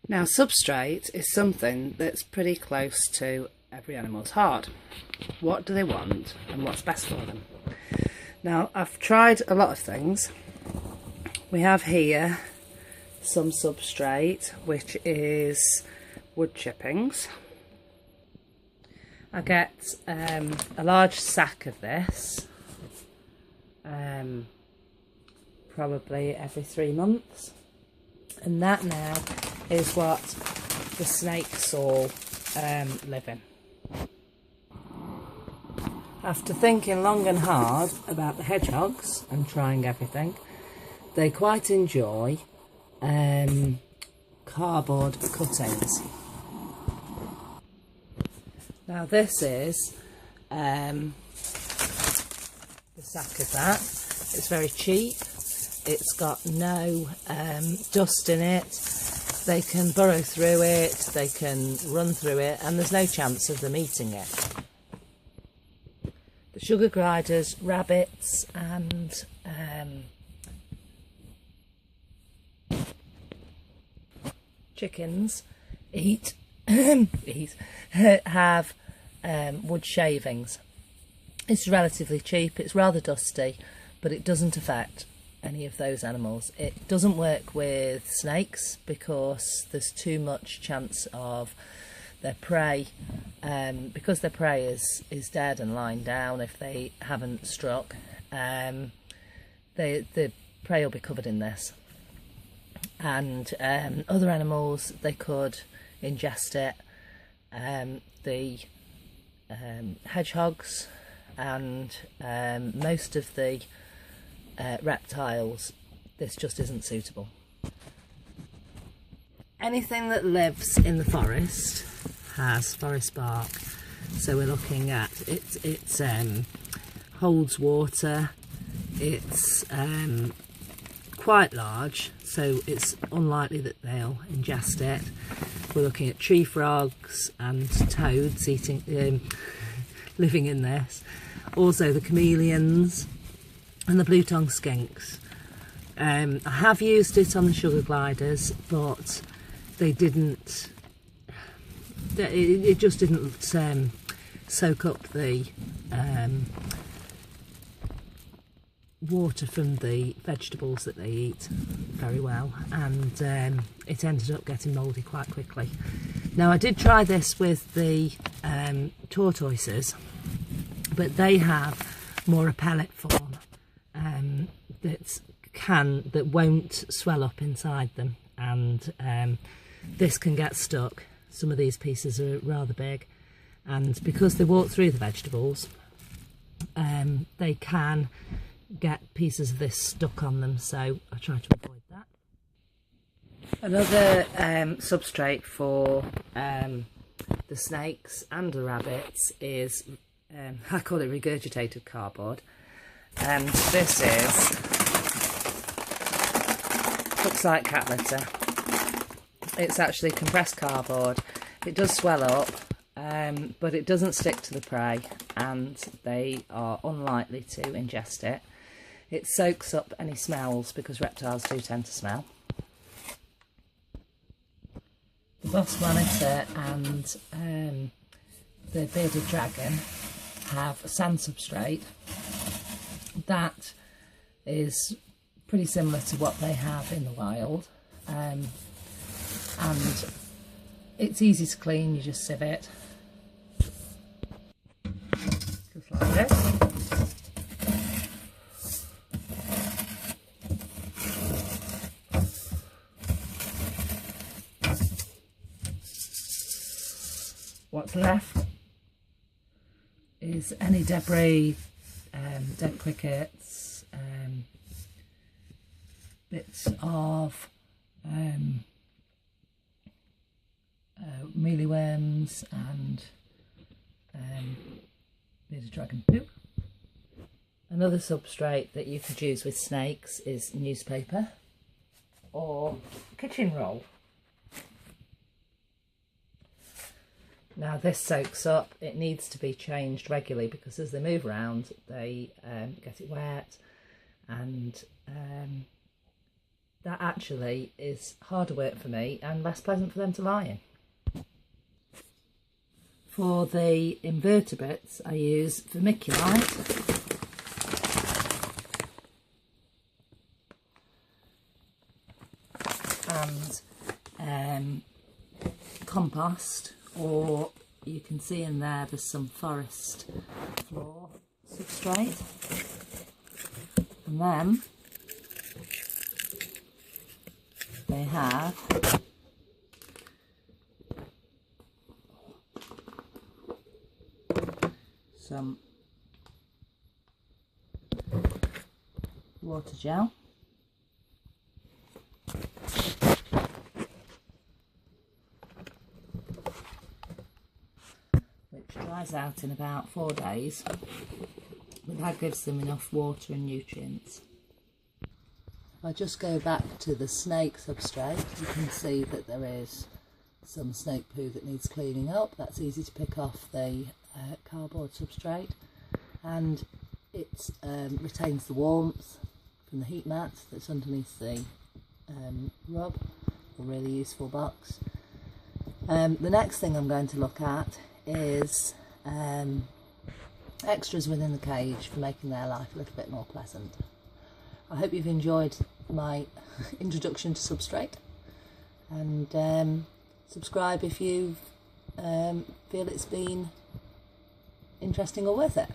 Now, substrate is something that's pretty close to every animal's heart. What do they want and what's best for them? Now, I've tried a lot of things. We have here some substrate, which is wood chippings. I get a large sack of this, probably every 3 months, and that now is what the snakes all live in. After thinking long and hard about the hedgehogs and trying everything, they quite enjoy cardboard cuttings. Now this is the sack of that. It's very cheap. It's got no dust in it. They can burrow through it, they can run through it, and there's no chance of them eating it. The sugar gliders, rabbits and chickens have wood shavings. It's relatively cheap, it's rather dusty, but it doesn't affect any of those animals. It doesn't work with snakes because there's too much chance of their prey, because their prey is dead and lying down if they haven't struck. The prey will be covered in this, and other animals, they could ingest it. The hedgehogs and most of the reptiles, this just isn't suitable. Anything that lives in the forest has forest bark, so we're looking at it holds water, it's quite large, so it's unlikely that they'll ingest it. We're looking at tree frogs and toads living in this, also the chameleons and the blue-tongued skinks. I have used it on the sugar gliders, but they didn't. It just didn't soak up the water from the vegetables that they eat very well, and it ended up getting mouldy quite quickly. Now, I did try this with the tortoises, but they have more a pellet form that won't swell up inside them, and this can get stuck. Some of these pieces are rather big, and because they walk through the vegetables, they can get pieces of this stuck on them, so I try to avoid that. Another substrate for the snakes and the rabbits is, I call it regurgitated cardboard, and this looks like cat litter. It's actually compressed cardboard. It does swell up, but it doesn't stick to the prey, and they are unlikely to ingest it. It soaks up any smells, because reptiles do tend to smell. The boss monitor and the bearded dragon have a sand substrate that is pretty similar to what they have in the wild, and it's easy to clean. You just sieve it just like this. What's left is any debris, dead crickets, bits of mealyworms and bearded dragon poop. Another substrate that you could use with snakes is newspaper or kitchen roll. Now this soaks up. It needs to be changed regularly because as they move around they get it wet, and that actually is harder work for me and less pleasant for them to lie in. For the invertebrates, I use vermiculite and compost, or you can see in there's some forest floor substrate, and then they have some water gel, which dries out in about 4 days, but that gives them enough water and nutrients. If I just go back to the snake substrate, you can see that there is some snake poo that needs cleaning up. That's easy to pick off the cardboard substrate, and it retains the warmth from the heat mat that's underneath the rub. A really useful box. The next thing I'm going to look at is extras within the cage for making their life a little bit more pleasant. I hope you've enjoyed my introduction to Substrate, and subscribe if you feel it's been interesting or worth it.